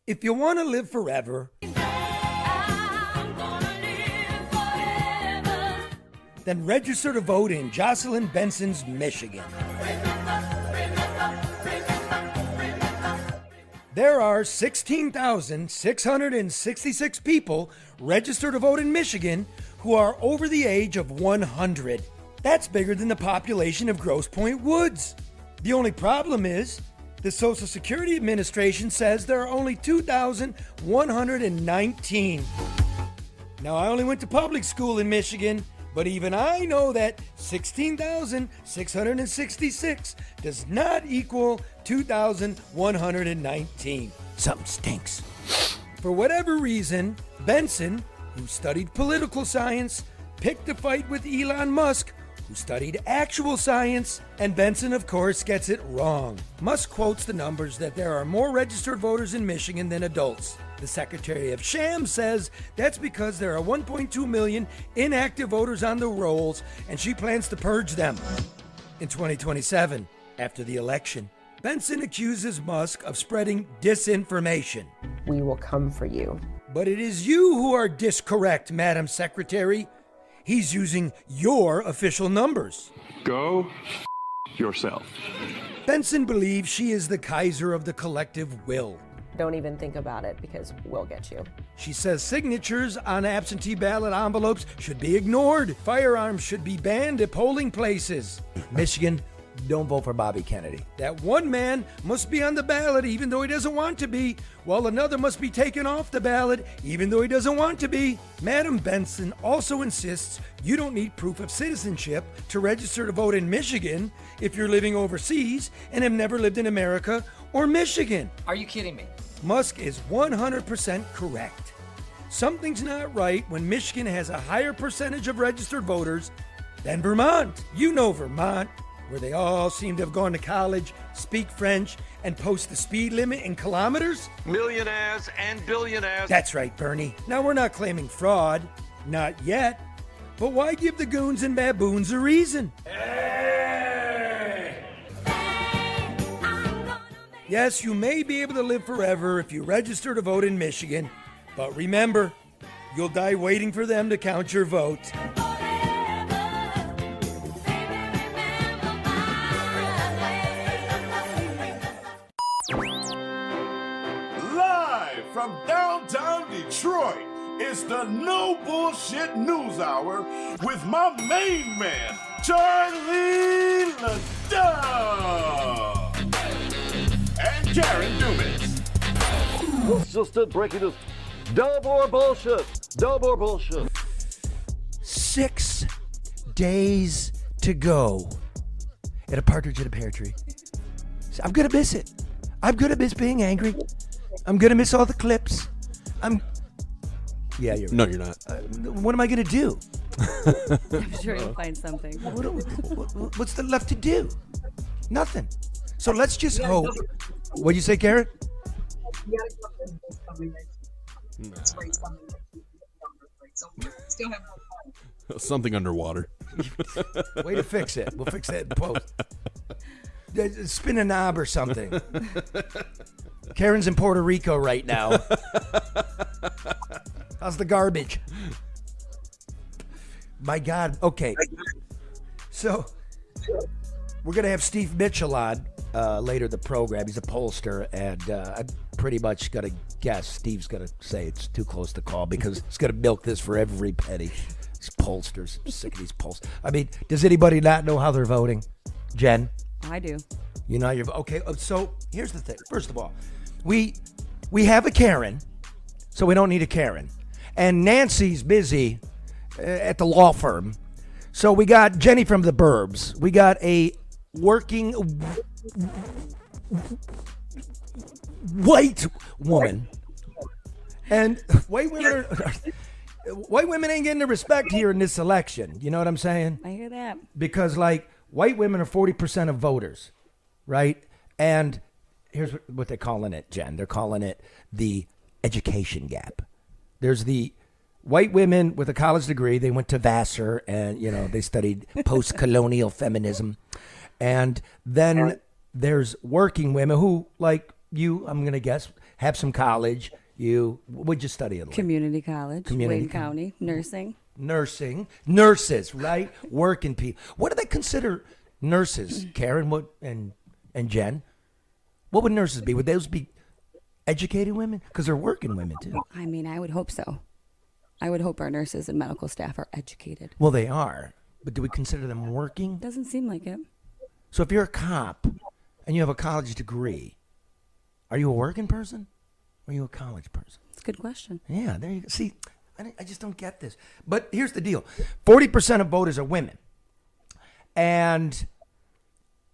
If you want to live forever, then register to vote in Jocelyn Benson's Michigan. There are 16,666 people registered to vote in Michigan who are over the age of 100. That's bigger than the population of Grosse Pointe Woods. The only problem is, the Social Security Administration says there are only 2,119. Now, I only went to public school in Michigan, but even I know that 16,666 does not equal 2,119. Something stinks. For whatever reason, Benson, who studied political science, picked a fight with Elon Musk, who studied actual science, and Benson, of course, gets it wrong. Musk quotes the numbers that there are more registered voters in Michigan than adults. The Secretary of Sham says that's because there are 1.2 million inactive voters on the rolls, and she plans to purge them in 2027, after the election. Benson accuses Musk of spreading disinformation. We will come for you. But it is you who are discorrect, Madam Secretary. He's using your official numbers. Go yourself. Benson believes she is the Kaiser of the collective will. Don't even think about it because we'll get you. She says signatures on absentee ballot envelopes should be ignored. Firearms should be banned at polling places. Michigan, don't vote for Bobby Kennedy. That one man must be on the ballot even though he doesn't want to be, while another must be taken off the ballot even though he doesn't want to be. Madam Benson also insists you don't need proof of citizenship to register to vote in Michigan if you're living overseas and have never lived in America or Michigan. Are you kidding me? Musk is 100% correct. Something's not right when Michigan has a higher percentage of registered voters than Vermont. You know Vermont, where they all seem to have gone to college, speak French, and post the speed limit in kilometers? Millionaires and billionaires. That's right, Bernie. Now, we're not claiming fraud. Not yet. But why give the goons and baboons a reason? Yes, you may be able to live forever if you register to vote in Michigan, but remember, you'll die waiting for them to count your vote. Live from downtown Detroit, it's the No Bullshit News Hour with my main man, Charlie LeDuff. And Karen Dumas. Let's just breaking news. No more bullshit. No more bullshit. 6 days to go at a partridge in a pear tree. I'm gonna miss it. I'm gonna miss being angry. I'm gonna miss all the clips. Yeah, you're right. No, you're not. What am I gonna do? I'm sure you'll find something. What's there left to do? Nothing. So let's just hope. What'd you say, Karen? Something underwater. Way to fix it. We'll fix that in post. Spin a knob or something. Karen's in Puerto Rico right now. How's the garbage? My God. Okay. So we're going to have Steve Mitchell on later in the program. He's a pollster, and I'm pretty much going to guess Steve's going to say it's too close to call because he's going to milk this for every penny. These pollsters. I'm sick of these polls. I mean, does anybody not know how they're voting? Jen? I do. You know you're okay. So here's the thing. First of all, we have a Karen, so we don't need a Karen, and Nancy's busy at the law firm, so we got Jenny from the Burbs. We got a working white woman, and white women ain't getting the respect here in this election. You know what I'm saying? I hear that. Because like white women are 40% of voters. Right? And here's what they're calling it, Jen. They're calling it the education gap. There's the white women with a college degree. They went to Vassar and, they studied post-colonial feminism. And then there's working women who, like you, I'm going to guess, have some college. What'd you study at? Community college, Wayne County, nursing. Nurses, right? Working people. What do they consider nurses, Karen? And Jen? What would nurses be? Would those be educated women? Because they're working women too. I mean, I would hope so. I would hope our nurses and medical staff are educated. Well, they are, but do we consider them working? Doesn't seem like it. So if you're a cop and you have a college degree, are you a working person? Or are you a college person? It's a good question. Yeah, there you go. See, I just don't get this. But here's the deal. 40% of voters are women. And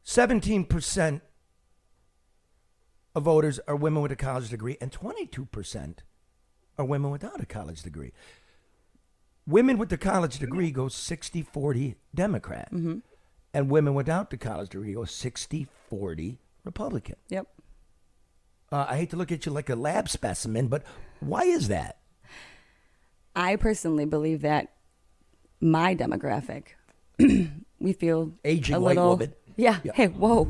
17% of voters are women with a college degree. And 22% are women without a college degree. Women with the college degree go 60-40 Democrat. Mm-hmm. And women without the college degree go 60-40 Republican. Yep. I hate to look at you like a lab specimen, but why is that? I personally believe that my demographic, we feel aging a white little, woman. Yeah. Hey, whoa.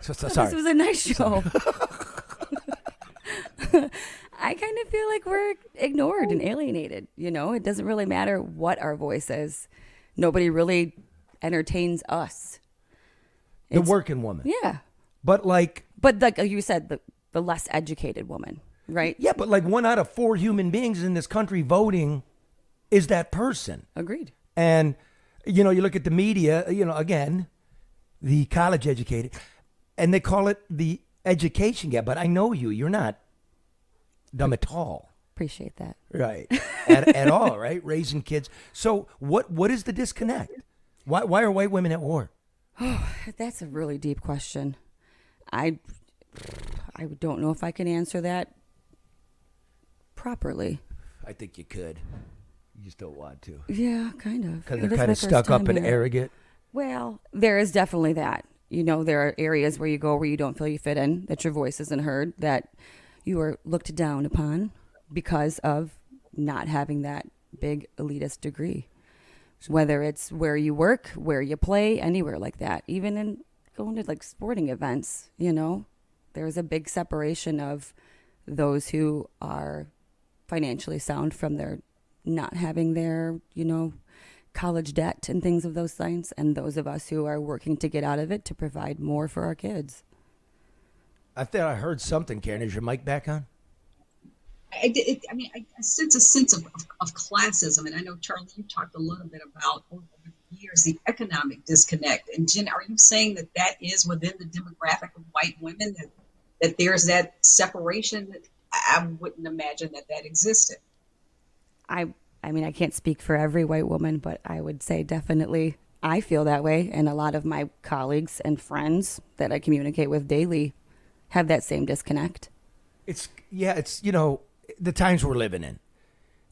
Sorry. This was a nice show. I kind of feel like we're ignored and alienated. You know, it doesn't really matter what our voice is. Nobody really entertains us. The working woman. Yeah. But like you said, the less educated woman, right? Yeah, but like 1 out of 4 human beings in this country voting is that person. Agreed. And, you know, you look at the media, you know, again, the college educated, and they call it the education gap. But I know you're not dumb at all. Appreciate that. Right. at all, right? Raising kids. So what is the disconnect? Why are white women at war? Oh, that's a really deep question. I don't know if I can answer that properly. I think you could. You just don't want to. Yeah, kind of. Because they're kind of stuck up and arrogant. Well, there is definitely that. You know, there are areas where you go where you don't feel you fit in, that your voice isn't heard, that you are looked down upon because of not having that big elitist degree. Whether it's where you work, where you play, anywhere like that. Even in going to like sporting events, you know, there's a big separation of those who are financially sound from their not having their, you know, college debt and things of those kinds, and those of us who are working to get out of it to provide more for our kids. I thought I heard something, Karen. Is your mic back on? I sense a sense of classism, and I know, Charlie, you talked a little bit about over the years the economic disconnect. And Jen, are you saying that is within the demographic of white women, that there's that separation? I wouldn't imagine that existed. I mean, I can't speak for every white woman, but I would say definitely I feel that way, and a lot of my colleagues and friends that I communicate with daily have that same disconnect. It's you know, the times we're living in.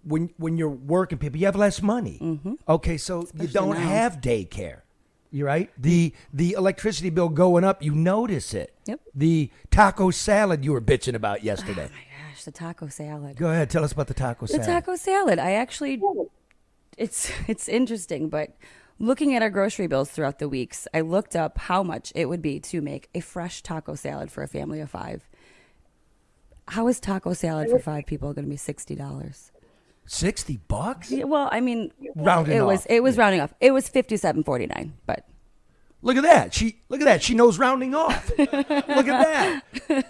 When you're working people, you have less money. Mm-hmm. Okay, so especially you don't have daycare. You're right. The electricity bill going up, you notice it. Yep. The taco salad you were bitching about yesterday. Oh my gosh, the taco salad. Go ahead, tell us about the taco salad. The taco salad. I actually, it's interesting, but looking at our grocery bills throughout the weeks, I looked up how much it would be to make a fresh taco salad for a family of 5. How is taco salad for 5 people going to be $60? $60? Yeah, well, I mean, rounding off. It was rounding off. It was $57.49, but look at that. She knows rounding off. Look at that.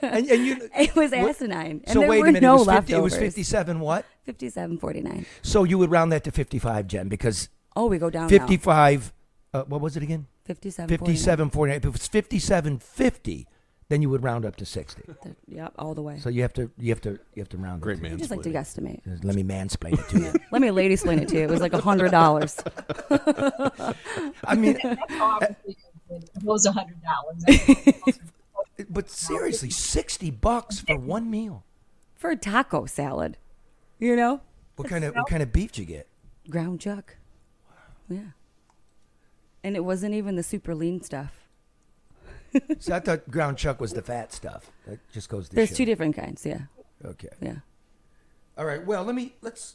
And you. It was asinine. So and wait there a minute. No it was 57 what? $57.49. So you would round that to 55, Jen, because we go down 55. What was it again? 57.49. If it was 57.50. Then you would round up to 60. Yep, all the way. So you have to round. Great it. man. Just like to guesstimate. Let me mansplain it to you. Let me lady explain it to you. It was like $100. I mean, those $100. But seriously, $60 for one meal for a taco salad. You know. What kind of beef did you get? Ground chuck. Yeah. And it wasn't even the super lean stuff. So I thought ground chuck was the fat stuff. That just goes to There's show. 2 different kinds, yeah. Okay. Yeah. All right. Well, let's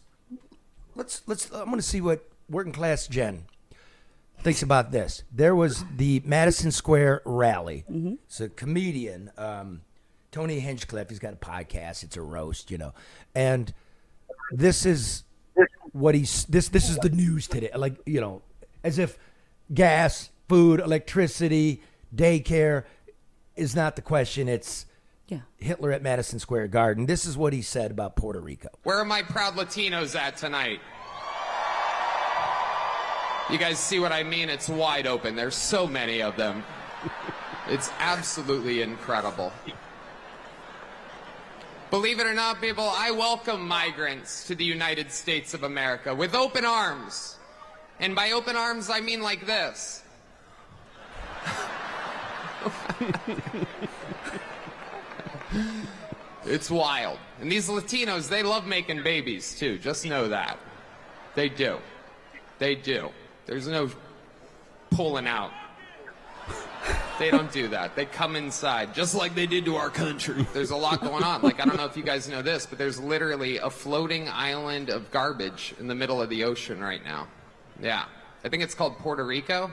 I'm going to see what working class Jen thinks about this. There was the Madison Square rally. Mm-hmm. It's a comedian. Tony Hinchcliffe. He's got a podcast. It's a roast, and this is what this is the news today. Like, as if gas, food, electricity, daycare is not the question. It's Hitler at Madison Square Garden. This is what he said about Puerto Rico. Where are my proud Latinos at tonight? You guys see what I mean? It's wide open. There's so many of them. It's absolutely incredible. Believe it or not, people, I welcome migrants to the United States of America with open arms. And by open arms, I mean like this. It's wild. And these Latinos, they love making babies, too. Just know that. They do. They do. There's no pulling out. They don't do that. They come inside, just like they did to our country. There's a lot going on. Like, I don't know if you guys know this, but there's literally a floating island of garbage in the middle of the ocean right now. Yeah. I think it's called Puerto Rico.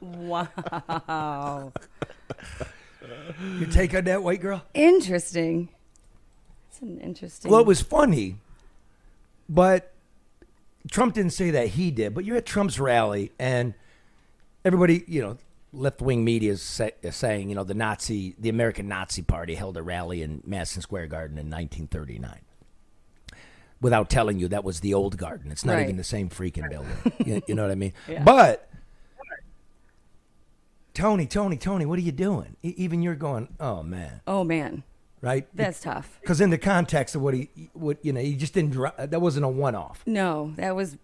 Wow. Your take on that, white girl? Interesting. It's an interesting. Well, it was funny, but Trump didn't say that. He did. But you're at Trump's rally, and everybody, left-wing media is saying, the American Nazi Party held a rally in Madison Square Garden in 1939. Without telling you that was the old garden. It's not Right. even the same freaking building. You know what I mean? Yeah. But Tony, what are you doing? Even you're going, oh man, Oh man, right? that's tough. Because in the context of he just didn't. That wasn't a one-off. No, that was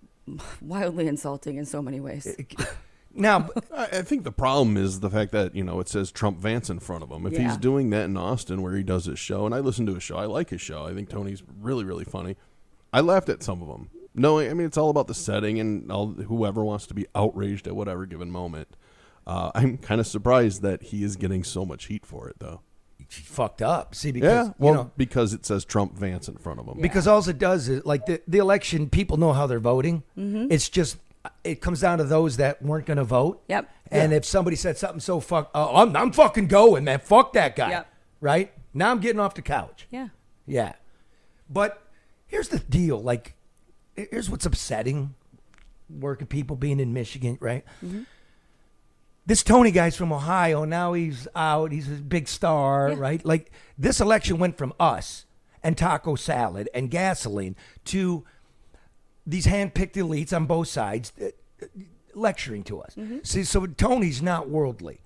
wildly insulting in so many ways. Now, I think the problem is the fact that, it says Trump Vance in front of him. If Yeah. he's doing that in Austin where he does his show, and I listen to his show, I like his show. I think Tony's really, really funny. I laughed at some of them. No, I mean, it's all about the setting and whoever wants to be outraged at whatever given moment. I'm kind of surprised that he is getting so much heat for it, though. he fucked up. See, because because it says Trump Vance in front of him. Because all it does is, like, the election, people know how they're voting. Mm-hmm. It's just, it comes down to those that weren't going to vote. Yep. And if somebody said something so I'm fucking going, man. Fuck that guy. Yep. Right? Now I'm getting off the couch. Yeah. Yeah. But here's the deal. Like, here's what's upsetting working people being in Michigan, right? Mm-hmm. This Tony guy's from Ohio. Now he's out. He's a big star, right? Like, this election went from us and taco salad and gasoline to these hand-picked elites on both sides lecturing to us. Mm-hmm. See, so Tony's not worldly.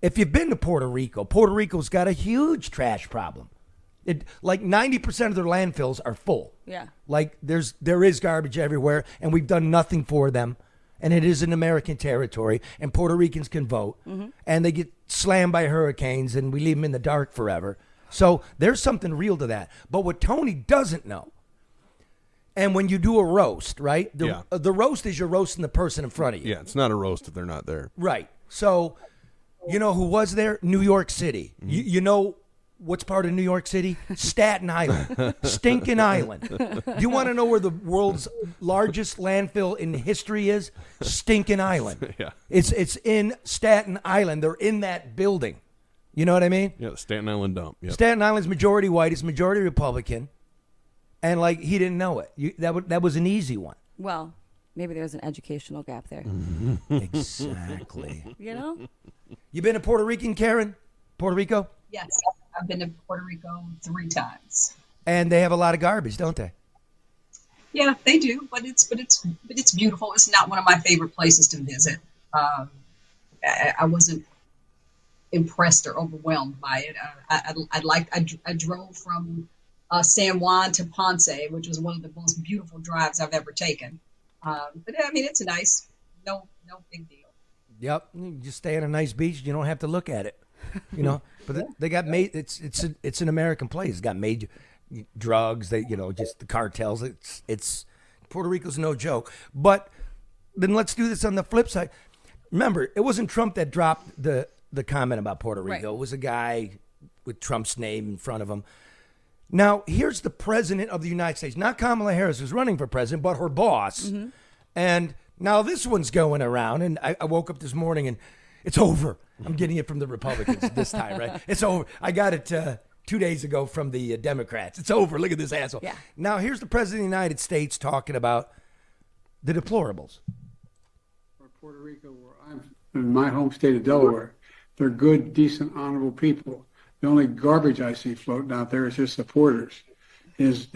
If you've been to Puerto Rico's got a huge trash problem. Like 90% of their landfills are full. Yeah. Like there is garbage everywhere, and we've done nothing for them. And it is an American territory, and Puerto Ricans can vote, and they get slammed by hurricanes, and we leave them in the dark forever. So there's something real to that. But what Tony doesn't know, and when you do a roast, right? The roast is you're roasting the person in front of you. Yeah, it's not a roast if they're not there. Right. So, you know who was there? New York City. You know what's part of New York City? Staten Island. Stinking Island. Do you want to know where the world's largest landfill in history is? Stinking Island. Yeah. It's in Staten Island. They're in that building. You know what I mean? Yeah, the Staten Island dump. Yep. Staten Island's majority white. It's majority Republican. And, like, he didn't know it. That was an easy one. Well, maybe there's an educational gap there. Exactly. You know? You been to Puerto Rican, Karen? Puerto Rico? Yes, I've been to Puerto Rico 3 times. And they have a lot of garbage, don't they? Yeah, they do, but it's beautiful. It's not one of my favorite places to visit. I wasn't impressed or overwhelmed by it. I drove from San Juan to Ponce, which was one of the most beautiful drives I've ever taken. But I mean, it's nice. No big deal. Yep, you just stay on a nice beach. You don't have to look at it, you know. But they got made. It's an American place. It's got made drugs. They just the cartels. It's Puerto Rico's no joke. But then let's do this on the flip side. Remember, it wasn't Trump that dropped the comment about Puerto Rico. Right. It was a guy with Trump's name in front of him. Now here's the president of the United States, not Kamala Harris, who's running for president, but her boss, and. Now this one's going around, and I woke up this morning and it's over. I'm getting it from the Republicans this time, right? It's over. I got it 2 days ago from the Democrats. It's over. Look at this asshole. Yeah. Now, here's the President of the United States talking about the deplorables. Puerto Rico, where I'm in my home state of Delaware, they're good, decent, honorable people. The only garbage I see floating out there is his supporters. His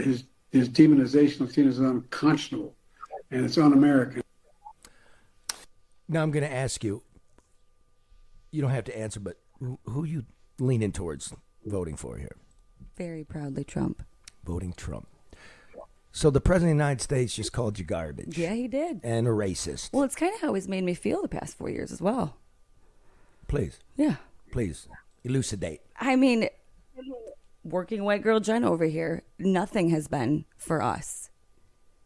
demonization of is unconscionable, and it's un-American. Now I'm going to ask you. You don't have to answer, but who you leaning towards voting for here? Very proudly Trump. Voting Trump. So the President of the United States just called you garbage. Yeah, he did. And a racist. Well, it's kind of how he's made me feel the past 4 years as well. Please. Yeah. Please. Elucidate. I mean, working white girl Jen over here, nothing has been for us.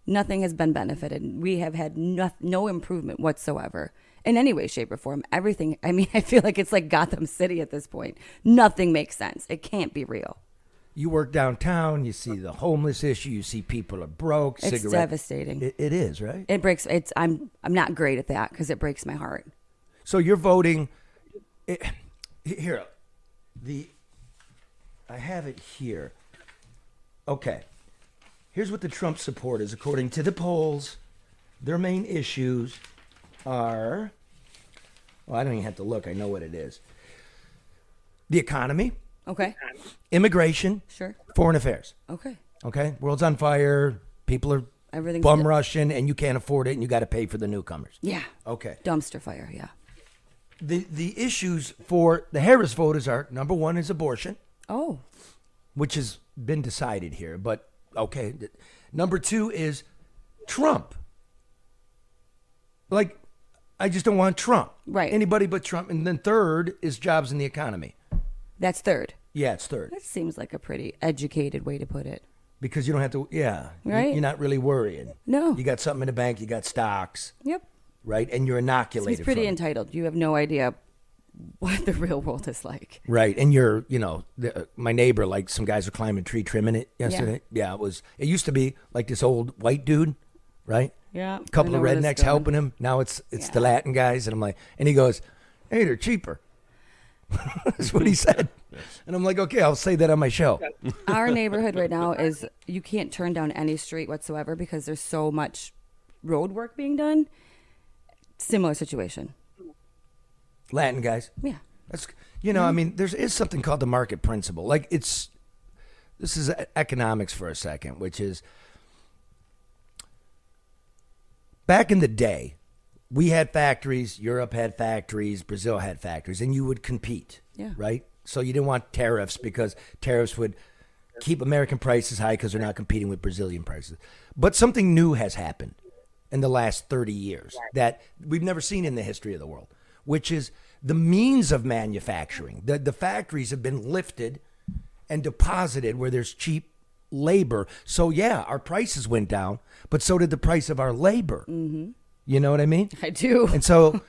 Nothing has been benefited. We have had no improvement whatsoever in any way, shape, or form. Everything, I mean, I feel like it's like Gotham City at this point. Nothing makes sense. It can't be real. You work downtown, you see the homeless issue, you see people are broke. It's devastating. It is, right? It breaks. I'm not great at that because it breaks my heart. So you're voting. Here, I have it here. Okay. Here's what the Trump supporters, according to the polls, their main issues are, well, I don't even have to look. I know what it is. The economy. Okay. Immigration. Sure. Foreign affairs. Okay. Okay. World's on fire. People are bum rushing, and you can't afford it, and you got to pay for the newcomers. Yeah. Okay. Dumpster fire. Yeah. The issues for the Harris voters are, number one is abortion. Oh. Which has been decided here, but okay. Number two is Trump. Like, I just don't want Trump. Right. Anybody but Trump. And then third is jobs in the economy. That's third. Yeah, it's third. That seems like a pretty educated way to put it. Because you don't have to, yeah. Right. You're not really worrying. No. You got something in the bank, you got stocks. Yep. Right? And you're inoculated. He's pretty from entitled. You have no idea what the real world is like. Right. And you're, my neighbor, like some guys were climbing a tree, trimming it yesterday. Yeah, it used to be like this old white dude, right? Yeah. A couple of rednecks helping him. Now it's the Latin guys. And I'm like, and he goes, hey, they're cheaper. That's what he said. And I'm like, okay, I'll say that on my show. Our neighborhood right now is, you can't turn down any street whatsoever because there's so much road work being done. Similar situation. Latin guys. Yeah. That's, I mean, there is something called the market principle. Like this is economics for a second, which is back in the day, we had factories, Europe had factories, Brazil had factories, and you would compete. Yeah. Right? So you didn't want tariffs because tariffs would keep American prices high because they're not competing with Brazilian prices. But something new has happened in the last 30 years that we've never seen in the history of the world, which is the means of manufacturing. The factories have been lifted and deposited where there's cheap labor. So, yeah, our prices went down, but so did the price of our labor. Mm-hmm. You know what I mean? I do. And so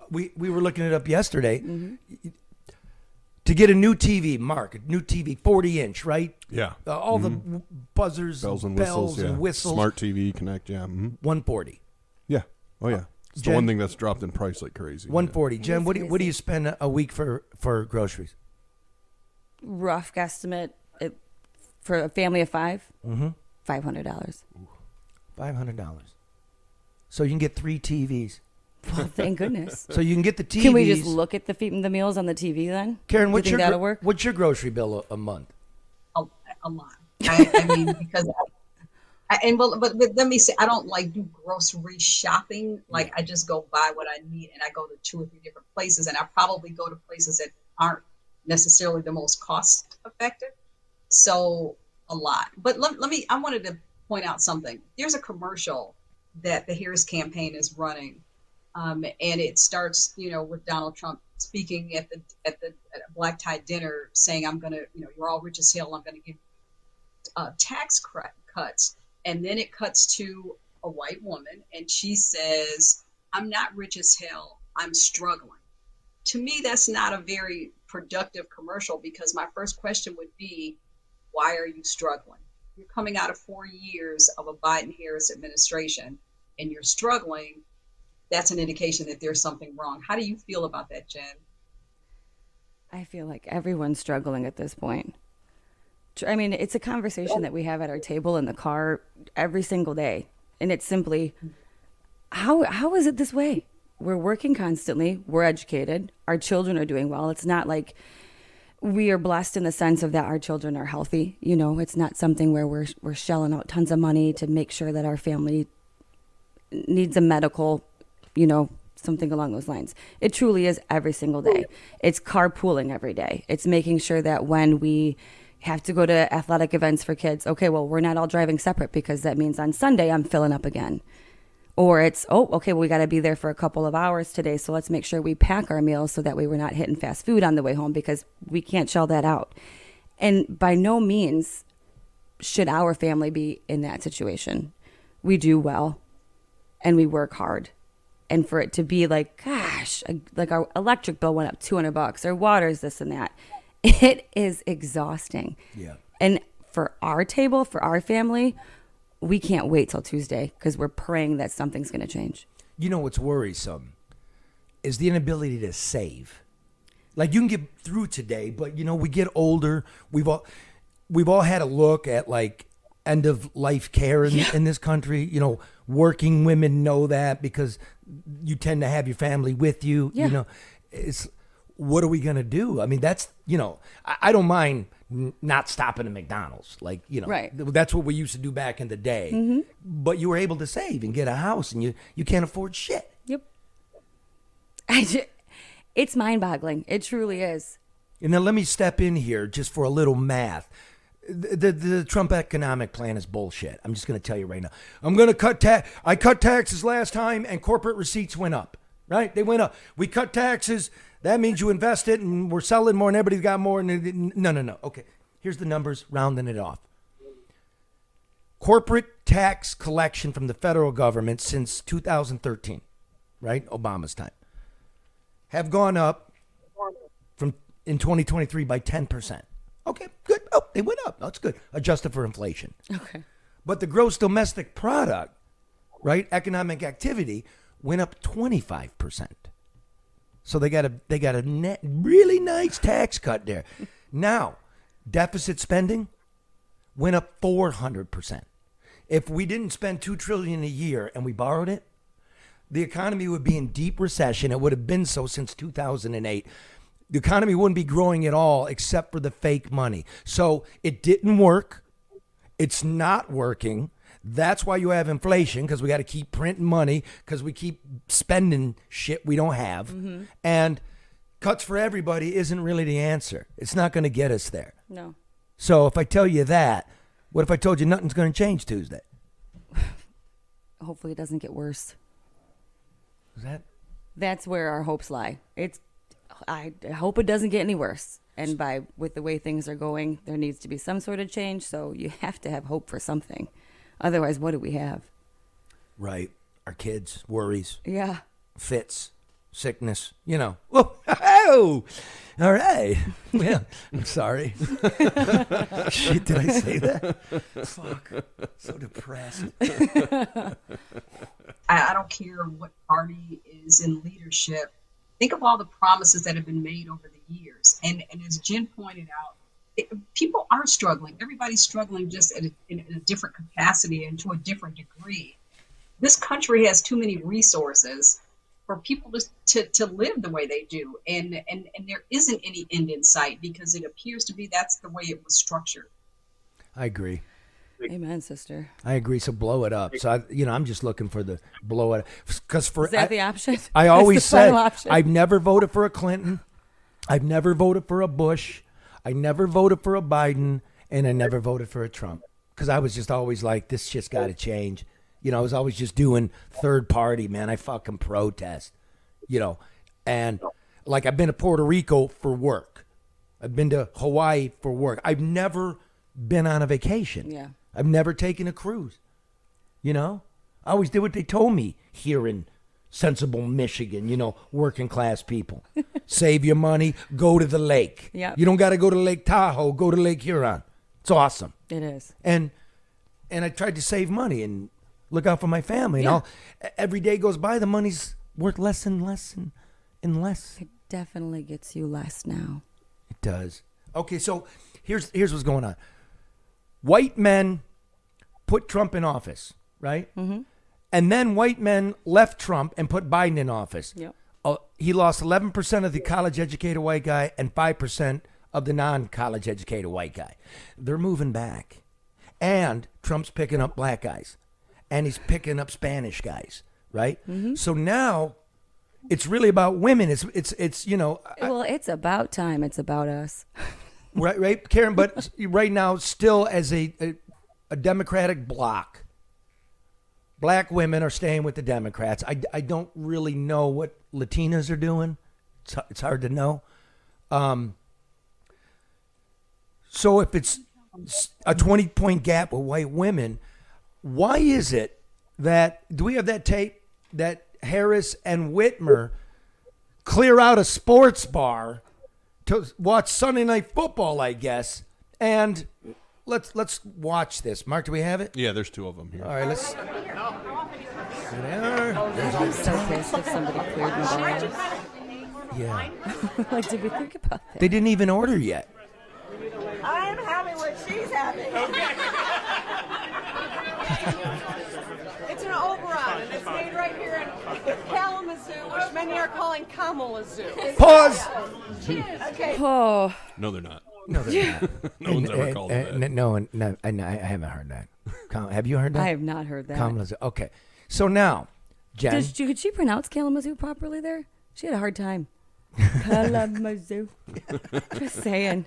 we were looking it up yesterday. Mm-hmm. To get a new TV, Mark, a new TV, 40-inch, right? Yeah. All the buzzers, bells and whistles. Smart TV Connect, yeah. Mm-hmm. 140. Yeah. Oh, yeah. It's Jen, the one thing that's dropped in price like crazy. 140. Jen, what do you spend a week for groceries? Rough guesstimate for a family of five, $500. $500. So you can get 3 TVs. Well, thank goodness. So you can get the TVs. Can we just look at the meals on the TV then? Karen, that'll work? What's your grocery bill a month? A lot. I mean, because but let me say, I don't do grocery shopping. Like, I just go buy what I need, and I go to 2 or 3 different places, and I probably go to places that aren't necessarily the most cost effective. So a lot. But I wanted to point out something. There's a commercial that the Harris campaign is running. And it starts, with Donald Trump speaking at a black tie dinner, saying, "I'm gonna, you're all rich as hell. I'm gonna give tax cuts." And then it cuts to a white woman, and she says, "I'm not rich as hell. I'm struggling." To me, that's not a very productive commercial, because my first question would be, why are you struggling? You're coming out of 4 years of a Biden-Harris administration, and you're struggling. That's an indication that there's something wrong. How do you feel about that, Jen? I feel like everyone's struggling at this point. I mean, it's a conversation that we have at our table in the car every single day. And it's simply, how is it this way? We're working constantly. We're educated. Our children are doing well. It's not like we are blessed in the sense of that our children are healthy. You know, it's not something where we're shelling out tons of money to make sure that our family needs a medical, you know, something along those lines. It truly is every single day. It's carpooling every day. It's making sure that when we have to go to athletic events for kids, okay, well, we're not all driving separate because that means on Sunday I'm filling up again. Or it's, oh, okay, well, we got to be there for a couple of hours today, so let's make sure we pack our meals so that way we're not hitting fast food on the way home because we can't shell that out. And by no means should our family be in that situation. We do well and we work hard. And for it to be like, gosh, like our electric bill went up $200, our water's this and that, it is exhausting. Yeah. And for our table, for our family, we can't wait till Tuesday because we're praying that something's going to change. You know what's worrisome is the inability to save. Like, you can get through today, but, you know, we get older. We've all had a look at, like, end of life care in this country. You know, working women know that because you tend to have your family with you. Yeah. You know, it's, what are we going to do? I mean, that's, you know, I don't mind not stopping at McDonald's. Like, you know, right. That's what we used to do back in the day. Mm-hmm. But you were able to save and get a house, and you can't afford shit. Yep. It's mind-boggling. It truly is. And then let me step in here just for a little math. The Trump economic plan is bullshit. I'm just going to tell you right now. I'm going to cut tax. I cut taxes last time, and corporate receipts went up. Right? They went up. We cut taxes. That means you invest it, and we're selling more, and everybody's got more. And no. Okay, here's the numbers, rounding it off. Corporate tax collection from the federal government since 2013, right? Obama's time, have gone up from in 2023 by 10%. Okay, good. Oh, they went up. That's good. Adjusted for inflation. Okay. But the gross domestic product, right, economic activity, went up 25%. So they got a net really nice tax cut there. Now, deficit spending went up 400%. If we didn't spend $2 trillion a year and we borrowed it, the economy would be in deep recession. It would have been so since 2008. The economy wouldn't be growing at all except for the fake money. So it didn't work. It's not working. That's why you have inflation, because we got to keep printing money, because we keep spending shit we don't have. Mm-hmm. And cuts for everybody isn't really the answer. It's not going to get us there. No. So if I tell you that, what if I told you nothing's going to change Tuesday? Hopefully it doesn't get worse. Is that? That's where our hopes lie. I hope it doesn't get any worse. And with the way things are going, there needs to be some sort of change. So you have to have hope for something. Otherwise, what do we have? Right. Our kids, worries. Yeah. Fits, sickness, you know. Oh, all right. Yeah, I'm sorry. Shit, did I say that? Fuck. So depressed. I don't care what party is in leadership. Think of all the promises that have been made over the years. And as Jen pointed out, people are struggling. Everybody's struggling just in a different capacity and to a different degree. This country has too many resources for people to live the way they do. And there isn't any end in sight because it appears to be that's the way it was structured. I agree. Amen, sister. I agree. So blow it up. So, I'm just looking for the blow it up. Because Is that the option? I always said, option? I've never voted for a Clinton. I've never voted for a Bush. I never voted for a Biden, and I never voted for a Trump because I was just always like, this shit's got to change. I was always just doing third party, man. I fucking protest, and like I've been to Puerto Rico for work. I've been to Hawaii for work. I've never been on a vacation. Yeah. I've never taken a cruise. I always did what they told me here in sensible Michigan, working class people. Save your money, go to the lake. Yep. You don't got to go to Lake Tahoe, go to Lake Huron. It's awesome. It is. And I tried to save money and look out for my family. Yeah. And every day goes by, the money's worth less and less and less. It definitely gets you less now. does. Okay, so here's what's going on. White men put Trump in office, right? Mm-hmm. And then white men left Trump and put Biden in office. Yep. He lost 11% of the college-educated white guy and 5% of the non-college educated white guy. They're moving back. And Trump's picking up black guys. And he's picking up Spanish guys, right? Mm-hmm. So now it's really about women. It's Well, it's about time. It's about us. Right, Karen? But right now, still as a Democratic bloc, black women are staying with the Democrats. I don't really know what Latinas are doing. It's hard to know. So if it's a 20-point gap with white women, why is it that, do we have that tape that Harris and Whitmer clear out a sports bar to watch Sunday Night Football, I guess, and let's watch this. Mark, do we have it? Yeah, there's two of them here. All right, let's. I'm so pissed if somebody cleared my bar. Yeah. Like, did we think about that? They didn't even order yet. I'm having what she's having. It's an Oberon, and it's made right here in Kalamazoo, which many are calling Kamalazoo. Pause. Okay. Oh. No, they're not. No, they're not. No one's ever called it that. No, I haven't heard that. Have you heard that? I have not heard that. Kalamazoo. Okay. So now, Jen. Could she pronounce Kalamazoo properly there? She had a hard time. Kalamazoo. Just saying.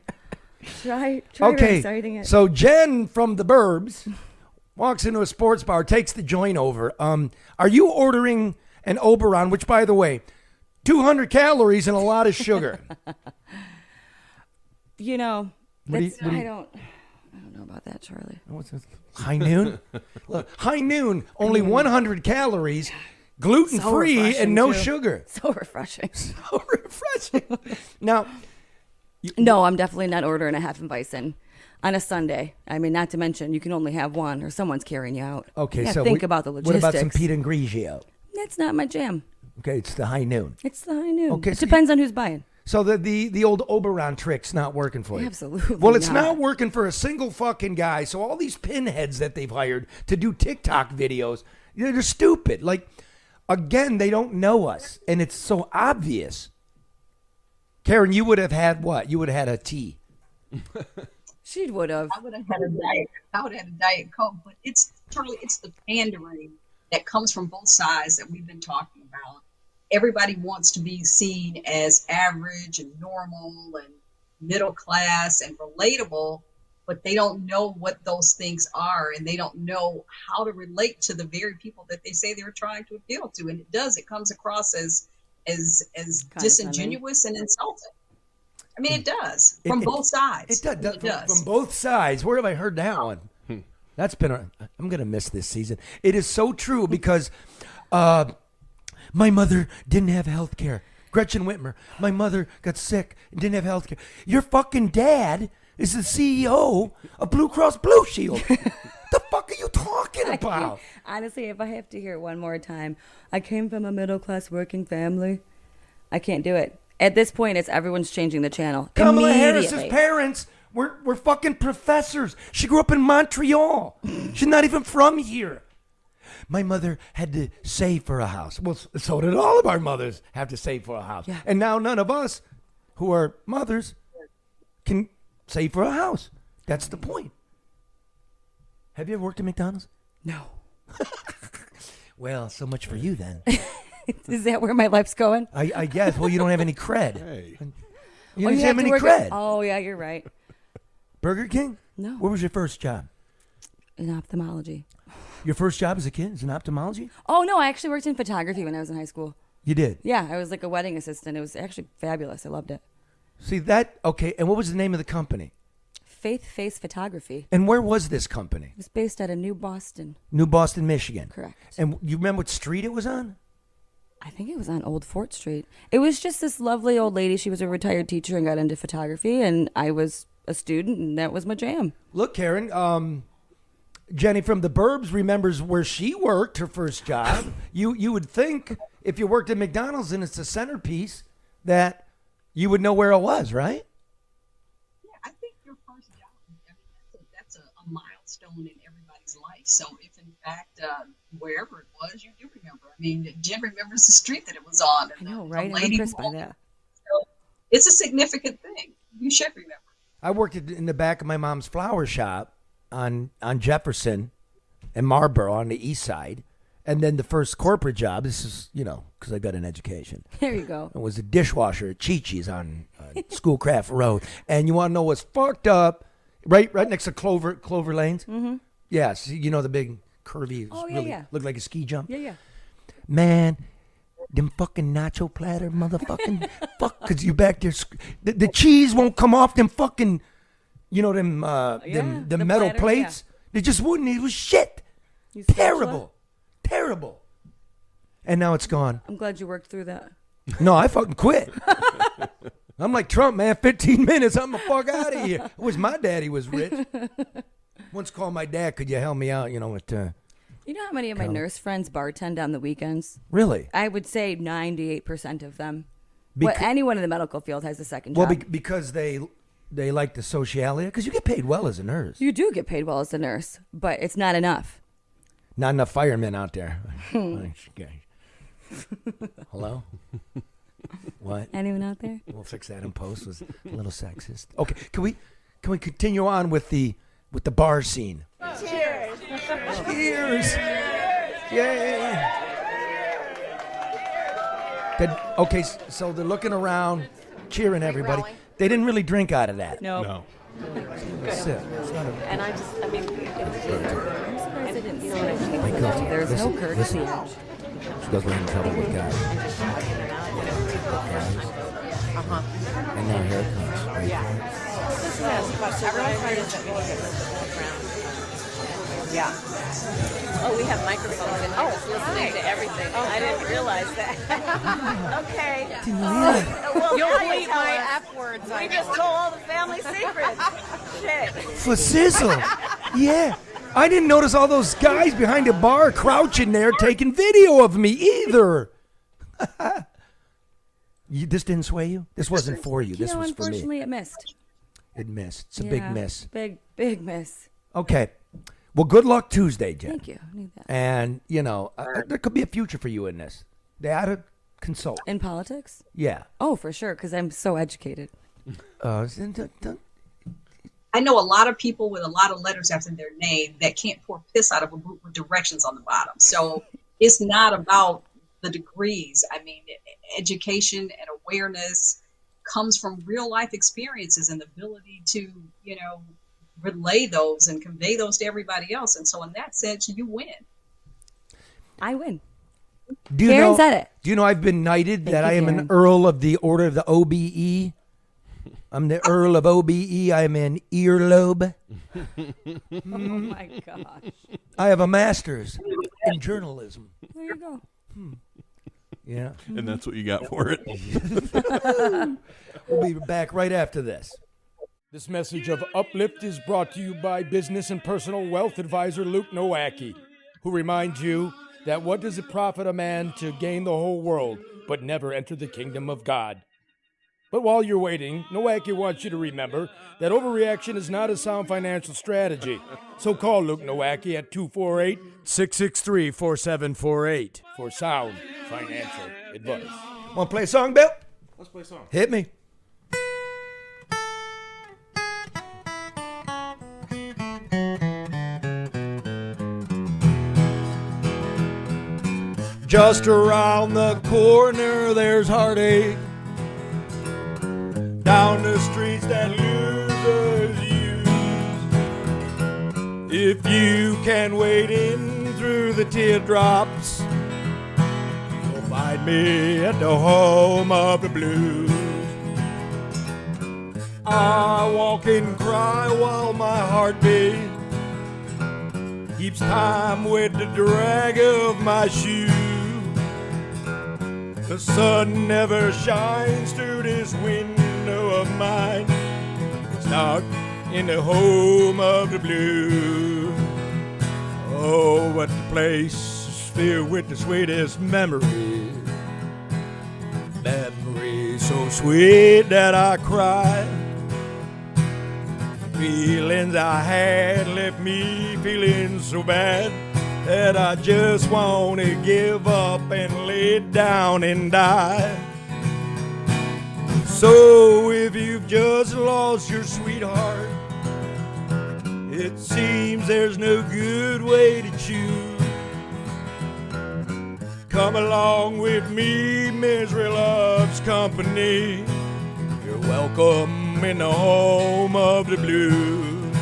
Try Okay. reciting it. So Jen from the Burbs walks into a sports bar, takes the joint over. Are you ordering an Oberon, which, by the way, 200 calories and a lot of sugar? You know, What do you- I don't know about that, Charlie. What's this? High noon? Look, high noon, only 100 calories, gluten-free, So and no refreshing, too. sugar. So refreshing. So refreshing. Now, no, I'm definitely not ordering a half and bison on a Sunday. I mean, not to mention, you can only have one or someone's carrying you out. okay, You gotta so think about the logistics. what about some Pete and Grigio? That's not my jam. Okay, it's the high noon. It's the high noon. Okay, It so depends on who's buying. So the old Oberon trick's not working for you. Absolutely Well, it's not. not working for a single fucking guy. So all these pinheads that they've hired to do TikTok videos, they're stupid. Like, again, they don't know us, and it's so obvious. Karen, you would have had what? You would have had a tea. She would have. I would have had a diet. I would have had a Diet Coke. But it's Charlie. It's the pandering that comes from both sides that we've been talking about. Everybody wants to be seen as average and normal and middle class and relatable, but they don't know what those things are, and they don't know how to relate to the very people that they say they're trying to appeal to. And it comes across as disingenuous and insulting. I mean, it does from both sides. It does. From both sides. Where have I heard that one? That's been I'm going to miss this season. It is so true because my mother didn't have health care. Gretchen Whitmer, my mother got sick and didn't have health care. Your fucking dad is the CEO of Blue Cross Blue Shield. The fuck are you talking about? Honestly, if I have to hear it one more time, I came from a middle-class working family. I can't do it. At this point, it's everyone's changing the channel. Kamala Harris's immediately. parents were fucking professors. She grew up in Montreal. She's not even from here. My mother had to save for a house. Well, so did all of our mothers have to save for a house. Yeah. And now none of us who are mothers can save for a house. That's the point. Have you ever worked at McDonald's? No. Well, so much for you then. Is that where my life's going? I guess. Well, you don't have any cred. Hey. You don't have any cred. Oh, yeah, you're right. Burger King? No. Where was your first job? In ophthalmology. Your first job as a kid is in ophthalmology? Oh, no, I actually worked in photography when I was in high school. You did? Yeah, I was like a wedding assistant. It was actually fabulous. I loved it. See that? Okay. And what was the name of the company? Faith Face Photography. And where was this company? It was based out of New Boston. New Boston, Michigan. Correct. And you remember what street it was on? I think it was on Old Fort Street. It was just this lovely old lady. She was a retired teacher and got into photography, and I was a student, and that was my jam. Look, Karen, Jenny from the Burbs remembers where she worked, her first job. You would think if you worked at McDonald's and it's a centerpiece that you would know where it was, right? it's a milestone in everybody's life. So if in fact, wherever it was, you do remember. I mean, Jen remembers the street that it was on. And I know, the right? I'm lady impressed by walking. that. So it's a significant thing. You should remember. I worked in the back of my mom's flower shop on Jefferson and Marlboro on the east side. And then the first corporate job, this is, because I got an education. There you go. It was a dishwasher at Chi-Chi's on Schoolcraft Road. And you want to know what's fucked up? Right next to Clover Lanes? Mm-hmm. Yes, the big curvy, yeah. looked like a ski jump. Yeah. Man, them fucking nacho platter motherfucking fuck, because you back there, the cheese won't come off them fucking, them the metal platter, plates. They just wouldn't. It was shit. Terrible. And now it's gone. I'm glad you worked through that. No, I fucking quit. I'm like Trump, man. 15 minutes, I'm the fuck out of here. I wish my daddy was rich. Once called my dad, could you help me out, with... You know how many of my nurse friends bartend on the weekends? Really? I would say 98% of them. Anyone in the medical field has a second job. Well, because they like the sociality, because you get paid well as a nurse. You do get paid well as a nurse, but it's not enough. Not enough firemen out there. Hello? What? Anyone out there? We'll fix that in post. Was a little sexist. Okay, can we continue on with the bar scene? Cheers. Cheers. Yay. Okay, so they're looking around, cheering everybody. They didn't really drink out of that. No. Sip. And I'm surprised I didn't see it. There's no courtesy. She goes, we're in trouble with guys. And now here it comes. Everyone's heard is that we need to listen to the ground. Yeah. Oh, we have microphones and listening to everything. I didn't realize that. Okay. You'll bleep my F words. We just told all the family secrets. Shit. For sizzle. Yeah. I didn't notice all those guys behind the bar crouching there taking video of me either. This didn't sway you? This wasn't for you. This was for me. Unfortunately, it missed. It missed. It's a big miss. Big miss. Okay. Well, good luck Tuesday, Jen. Thank you. I need that. And, there could be a future for you in this. They ought to consult. In politics? Yeah. Oh, for sure, because I'm so educated. I know a lot of people with a lot of letters after their name that can't pour piss out of a boot with directions on the bottom. So it's not about the degrees. I mean, education and awareness comes from real life experiences and the ability to, relay those and convey those to everybody else. And so in that sense, you win. I win. Karen said it. Do you know I've been knighted that I am Karen. an Earl of the Order of the OBE? I'm the Earl of OBE. I am an earlobe. Oh, my gosh. I have a master's in journalism. There you go. Yeah. And that's what you got for it. We'll be back right after this. This message of Uplift is brought to you by business and personal wealth advisor Luke Nowacki, who reminds you that what does it profit a man to gain the whole world but never enter the kingdom of God? But while you're waiting, Nowacki wants you to remember that overreaction is not a sound financial strategy. So call Luke Nowacki at 248-663-4748 for sound financial advice. Want to play a song, Bill? Let's play a song. Hit me. Just around the corner, there's heartache. Down the streets that losers use. If you can wade in through the teardrops, you'll find me at the home of the blues. I walk and cry while my heartbeat keeps time with the drag of my shoe. The sun never shines through this window of mine. It's dark in the home of the blue. Oh, but the place is filled with the sweetest memories. Memories so sweet that I cry. feelings I had left me feeling so bad that I just want to give up and lay down and die. So if you've just lost your sweetheart, it seems there's no good way to choose. Come along with me, misery loves company. You're welcome in the home of the blues.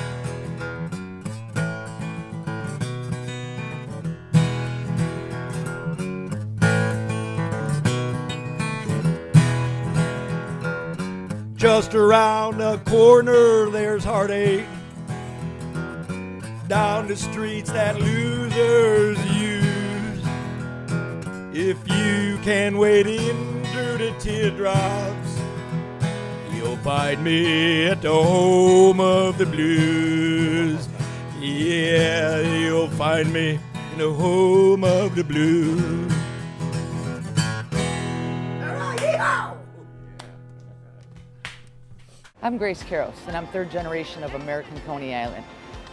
Just around the corner there's heartache, down the streets that losers use. If you can wade in through the teardrops, you'll find me at the home of the blues. Yeah, you'll find me in the home of the blues. I'm Grace Karos, and I'm third generation of American Coney Island.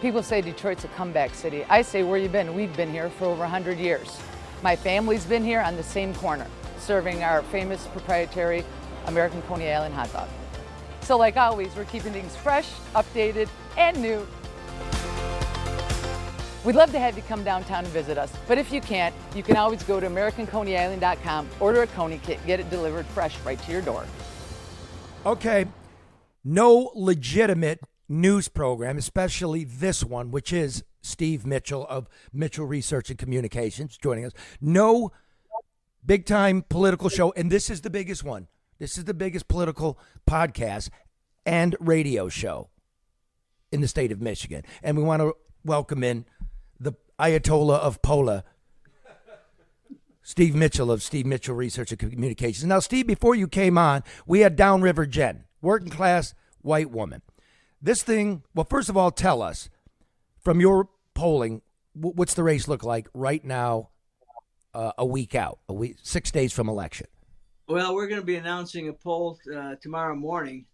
People say Detroit's a comeback city. I say, where you been? We've been here for over 100 years. My family's been here on the same corner, serving our famous proprietary American Coney Island hot dog. So like always, we're keeping things fresh, updated, and new. We'd love to have you come downtown and visit us, but if you can't, you can always go to AmericanConeyIsland.com, order a Coney kit, get it delivered fresh right to your door. Okay. No legitimate news program, especially this one, which is Steve Mitchell of Mitchell Research and Communications joining us. No big-time political show, and this is the biggest one. This is the biggest political podcast and radio show in the state of Michigan. And we want to welcome in the Ayatollah of Pola, Steve Mitchell of Steve Mitchell Research and Communications. Now, Steve, before you came on, we had Downriver Jen, working class white woman. This thing, well, first of all, tell us, from your polling, what's the race look like right now, a week out, 6 days from election? Well, we're going to be announcing a poll tomorrow morning.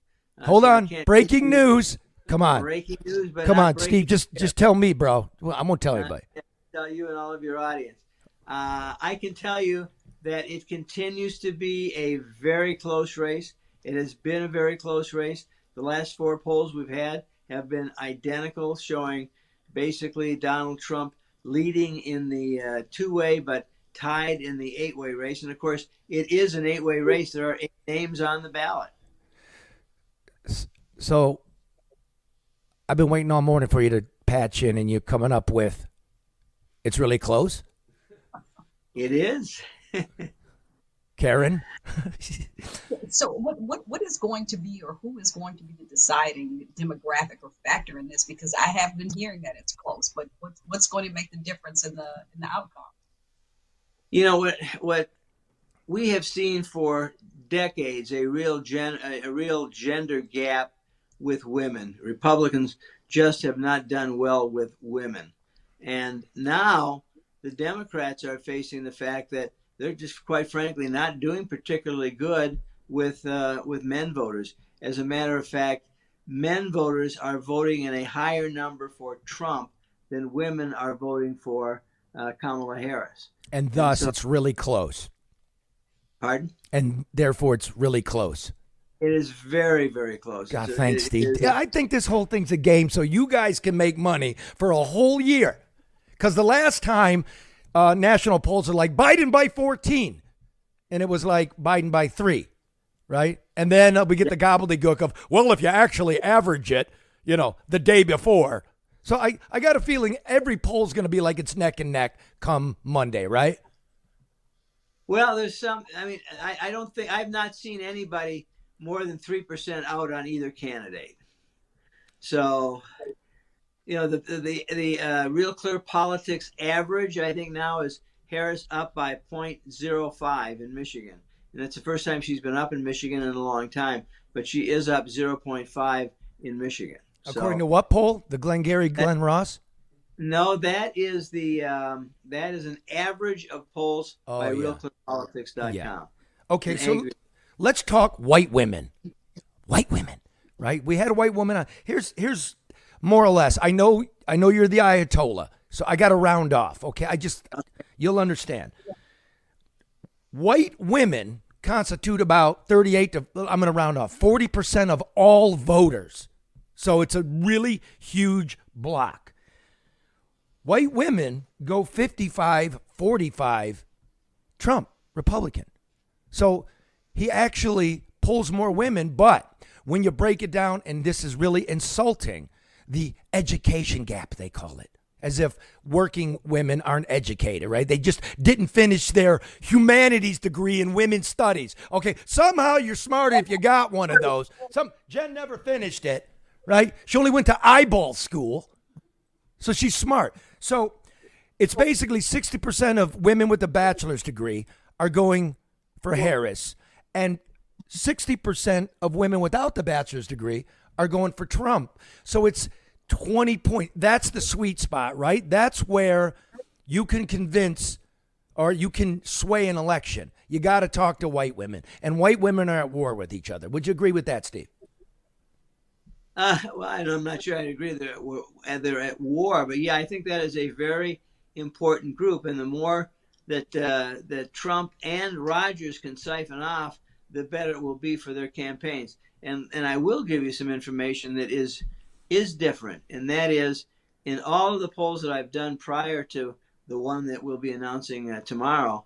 Hold on. Breaking news. Come on. Breaking news, but come on, Steve. Just tell me, bro. Well, I won't tell anybody. Tell you and all of your audience. I can tell you that it continues to be a very close race. It has been a very close race. The last 4 polls we've had have been identical, showing basically Donald Trump leading in the 2-way, but tied in the 8-way race. And of course, it is an 8-way race. There are 8 names on the ballot. So I've been waiting all morning for you to patch in, and you're coming up with, it's really close. It is. Karen? So what is going to be, or who is going to be the deciding demographic or factor in this? Because I have been hearing that it's close, but what's going to make the difference in the outcome? You know what we have seen for decades, a real gender gap with women. Republicans just have not done well with women, and now the Democrats are facing the fact that they're just, quite frankly, not doing particularly good with men voters. As a matter of fact, men voters are voting in a higher number for Trump than women are voting for Kamala Harris. And thus, it's really close. Pardon? And therefore, it's really close. It is very, very close. God, thanks, Steve. Yeah, I think this whole thing's a game so you guys can make money for a whole year. Because the last time national polls are like Biden by 14, and it was like Biden by 3, right? And then we get the gobbledygook of, well, if you actually average it, the day before. So I got a feeling every poll's going to be like it's neck and neck come Monday, right? Well, there's some. I mean, I don't think I've not seen anybody more than 3% out on either candidate. So, the Real Clear Politics average, I think now is Harris up by 0.05 in Michigan. And that's the first time she's been up in Michigan in a long time, but she is up 0.5 in Michigan. According to what poll? The Glenn Ross? No, that is that is an average of polls by RealClearPolitics.com. Yeah. Okay, so let's talk white women. White women, right? We had a white woman on. Here's more or less. I know you're the Ayatollah, so I got to round off. Okay, you'll understand. White women constitute about 38 to, I'm going to round off, 40% of all voters. So it's a really huge block. White women go 55-45 Trump, Republican. So he actually pulls more women, but when you break it down, and this is really insulting, the education gap, they call it, as if working women aren't educated, right? They just didn't finish their humanities degree in women's studies. Okay, somehow you're smarter if you got one of those. Jen never finished it, right? She only went to eyeball school, so she's smart. So it's basically 60% of women with a bachelor's degree are going for Harris, and 60% of women without the bachelor's degree are going for Trump. So it's 20 points. That's the sweet spot, right? That's where you can convince or you can sway an election. You got to talk to white women, and white women are at war with each other. Would you agree with that, Steve? Well, I'm not sure I'd agree they're at war, but yeah, I think that is a very important group, and the more that Trump and Rogers can siphon off, the better it will be for their campaigns. And I will give you some information that is different, and that is in all of the polls that I've done prior to the one that we'll be announcing tomorrow,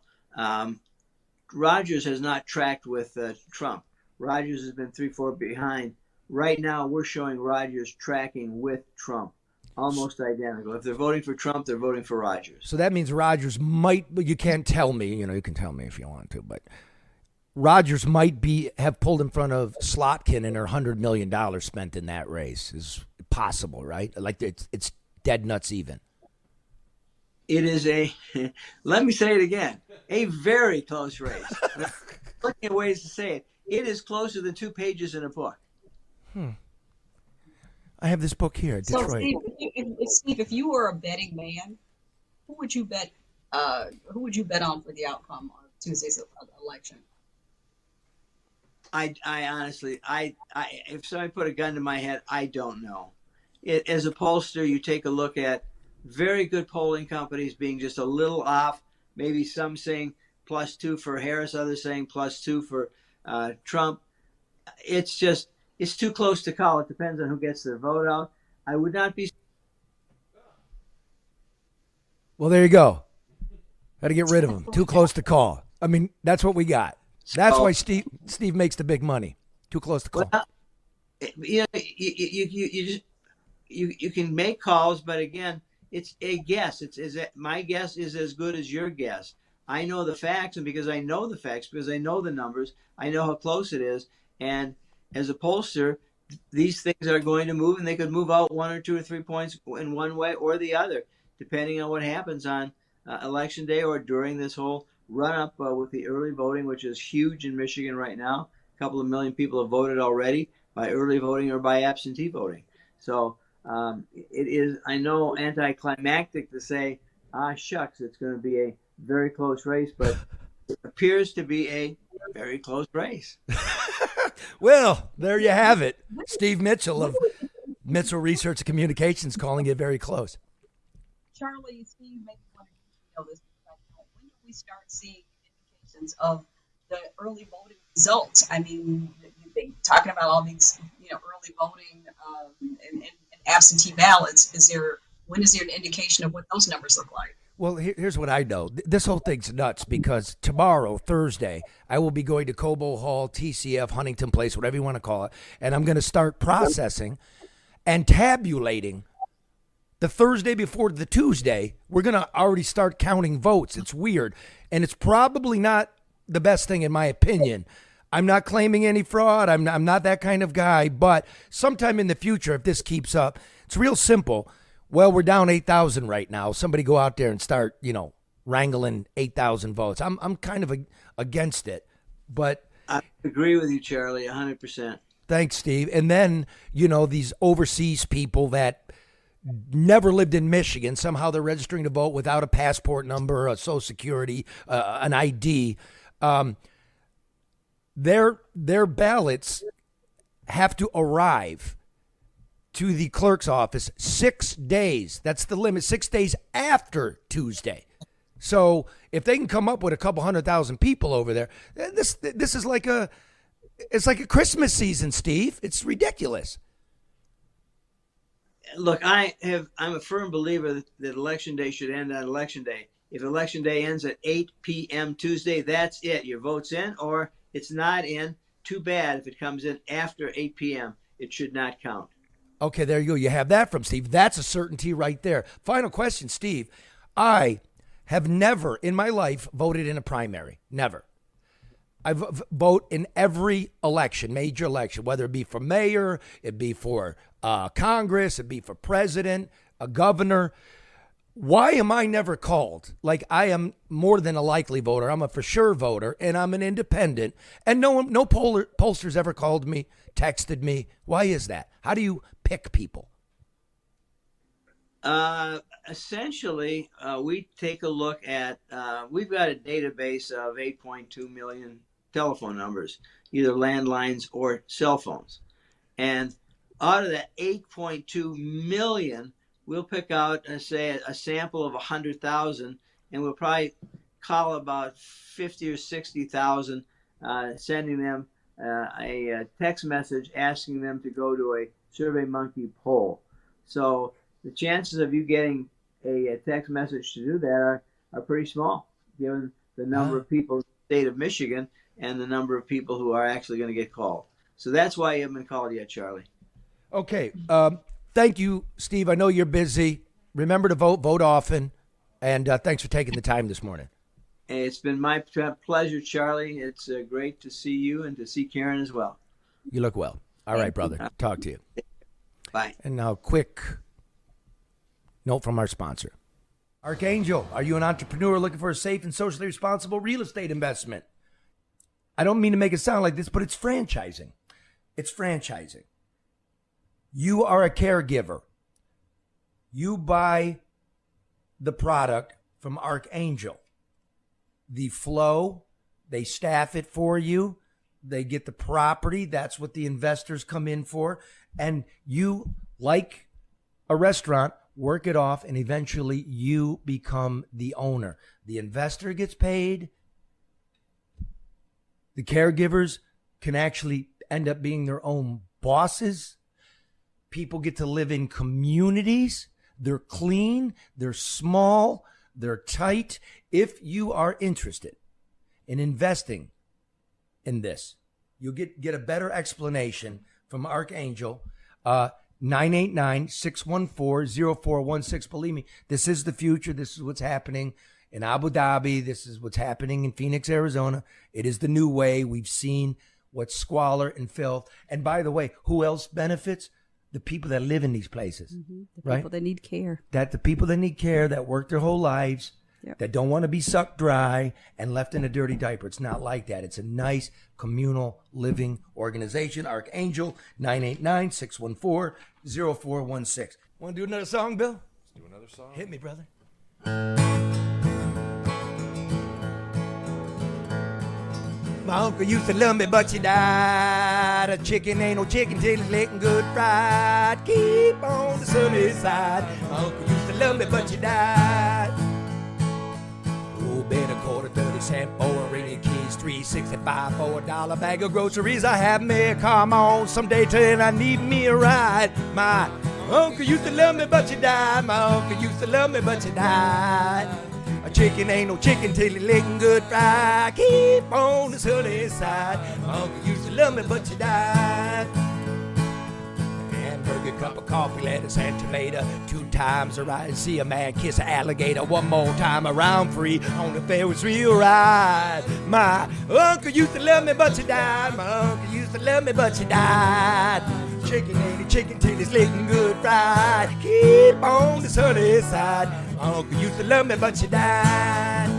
Rogers has not tracked with Trump. Rogers has been 3-4 behind. Right now, we're showing Rogers tracking with Trump, almost identical. If they're voting for Trump, they're voting for Rogers. So that means Rogers might, you can't tell me, you can tell me if you want to, but Rogers might have pulled in front of Slotkin and her $100 million spent in that race is possible, right? Like it's dead nuts even. It is let me say it again, a very close race. Looking at ways to say it. It is closer than 2 pages in a book. I have this book here, Detroit. So, Steve, if you were a betting man, who would you bet on for the outcome of Tuesday's election? I honestly, if somebody put a gun to my head, I don't know. As a pollster, you take a look at very good polling companies being just a little off. Maybe some saying +2 for Harris, others saying +2 for Trump. It's too close to call. It depends on who gets their vote out. I would not be. Well, there you go. Got to get rid of him. Too close to call. I mean, that's what we got. That's why Steve makes the big money. Too close to call. Well, you can make calls, but again, it's a guess. My guess is as good as your guess. I know the facts, and because I know the facts, because I know the numbers, I know how close it is, and as a pollster, these things are going to move, and they could move out 1 or 2 or 3 points in one way or the other, depending on what happens on Election Day or during this whole run-up with the early voting, which is huge in Michigan right now. A couple of million people have voted already by early voting or by absentee voting. So it is, I know, anticlimactic to say, shucks, it's going to be a very close race, but it appears to be a very close race. Well, there you have it. Steve Mitchell of Mitchell Research and Communications calling it very close. Charlie, Steve, maybe one of you know this. When do we start seeing indications of the early voting results? I mean, they talking about all these, early voting and absentee ballots. When is there an indication of what those numbers look like? Well, here's what I know. This whole thing's nuts because tomorrow, Thursday, I will be going to Cobo Hall, TCF, Huntington Place, whatever you want to call it, and I'm going to start processing and tabulating the Thursday before the Tuesday. We're going to already start counting votes. It's weird, and it's probably not the best thing in my opinion. I'm not claiming any fraud. I'm not that kind of guy, but sometime in the future, if this keeps up, it's real simple. Well, we're down 8,000 right now. Somebody go out there and start, wrangling 8,000 votes. I'm kind of against it, but I agree with you, Charlie, 100%. Thanks, Steve. And then, these overseas people that never lived in Michigan, somehow they're registering to vote without a passport number, a social security, an ID. Their ballots have to arrive to the clerk's office 6 days. That's the limit, 6 days after Tuesday. So if they can come up with a couple 100,000 people over there, this is like it's like a Christmas season, Steve. It's ridiculous. Look, I'm a firm believer that election day should end on election day. If election day ends at 8 p.m. Tuesday, that's it. Your vote's in or it's not in. Too bad if it comes in after 8 p.m. It should not count. Okay, there you go. You have that from Steve. That's a certainty right there. Final question, Steve. I have never in my life voted in a primary. Never. I vote in every election, major election, whether it be for mayor, it be for Congress, it be for president, a governor. Why am I never called? Like, I am more than a likely voter. I'm a for sure voter, and I'm an independent. And no pollsters ever called me, texted me. Why is that? How do you pick people? Essentially, we take a look at, we've got a database of 8.2 million telephone numbers, either landlines or cell phones. And out of that 8.2 million, we'll pick out, say, a sample of 100,000, and we'll probably call about 50 or 60,000, sending them a text message asking them to go to a SurveyMonkey poll. So the chances of you getting a text message to do that are pretty small, given the number of people in the state of Michigan and the number of people who are actually going to get called. So that's why you haven't been called yet, Charlie. Okay. Thank you, Steve. I know you're busy. Remember to vote often. And thanks for taking the time this morning. It's been my pleasure, Charlie. It's great to see you and to see Karen as well. You look well. All right, brother. Talk to you. Bye. And now, quick note from our sponsor. Archangel, are you an entrepreneur looking for a safe and socially responsible real estate investment? I don't mean to make it sound like this, but it's franchising. It's franchising. You are a caregiver. You buy the product from Archangel. The flow, they staff it for you. They get the property. That's what the investors come in for. And you, like a restaurant, work it off, and eventually you become the owner. The investor gets paid. The caregivers can actually end up being their own bosses. People get to live in communities. They're clean. They're small. They're tight. If you are interested in investing in this, you'll get a better explanation from Archangel. 989-614-0416. Believe me, this is the future. This is what's happening in Abu Dhabi. This is what's happening in Phoenix, Arizona. It is the new way. We've seen what's squalor and filth. And by the way, who else benefits? The people that live in these places, The right? people that need care. That the people that need care, that work their whole lives, that don't want to be sucked dry and left in a dirty diaper. It's not like that. It's a nice communal living organization. Archangel, 989-614-0416. Want to do another song, Bill? Let's do another song. Hit me, brother. My uncle used to love me, but she died. A chicken ain't no chicken till it's licking good fried. Keep on the sunny side. My uncle used to love me, but she died. Oh, bet a quarter, 30 cent for a ring of keys, $3.65 for $1 bag of groceries. I have me a car on someday till I need me a ride. My uncle used to love me, but she died. My uncle used to love me, but she died. A chicken ain't no chicken till it's licking good fried. Keep on the sunny side. My uncle used to love me, but she died. Hamburger, cup of coffee, lettuce, and tomato. 2 times a ride. See a man kiss an alligator. 1 more time around free on the Ferris wheel ride. My uncle used to love me, but she died. My uncle used to love me, but she died. Chicken ain't a chicken till it's licking good fried. Keep on the sunny side. My uncle used to love me, but she died.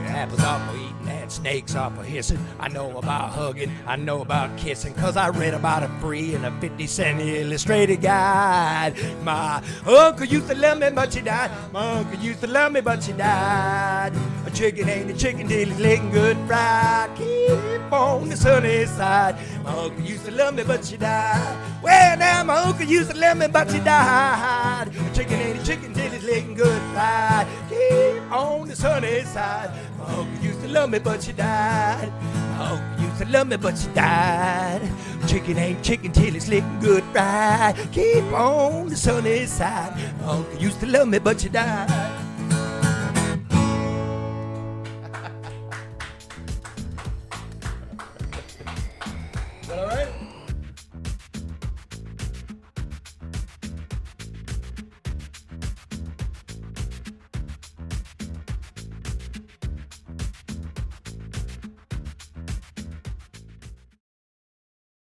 Apples are for eating and snakes are for hissing. I know about hugging, I know about kissing, 'cause I read about it free in a 50-cent illustrated guide. My uncle used to love me, but she died. My uncle used to love me, but she died. A chicken ain't a chicken till it's licking good fried. Keep on the sunny side. My uncle used to love me, but she died. Well, now my uncle used to love me, but she died. A chicken ain't a chicken till it's licking good fried. Keep on the sunny side. My uncle used to love me, but she died. My uncle used to love me, but she died. Chicken ain't chicken till it's licking good fried. Keep on the sunny side. My uncle used to love me, but she died.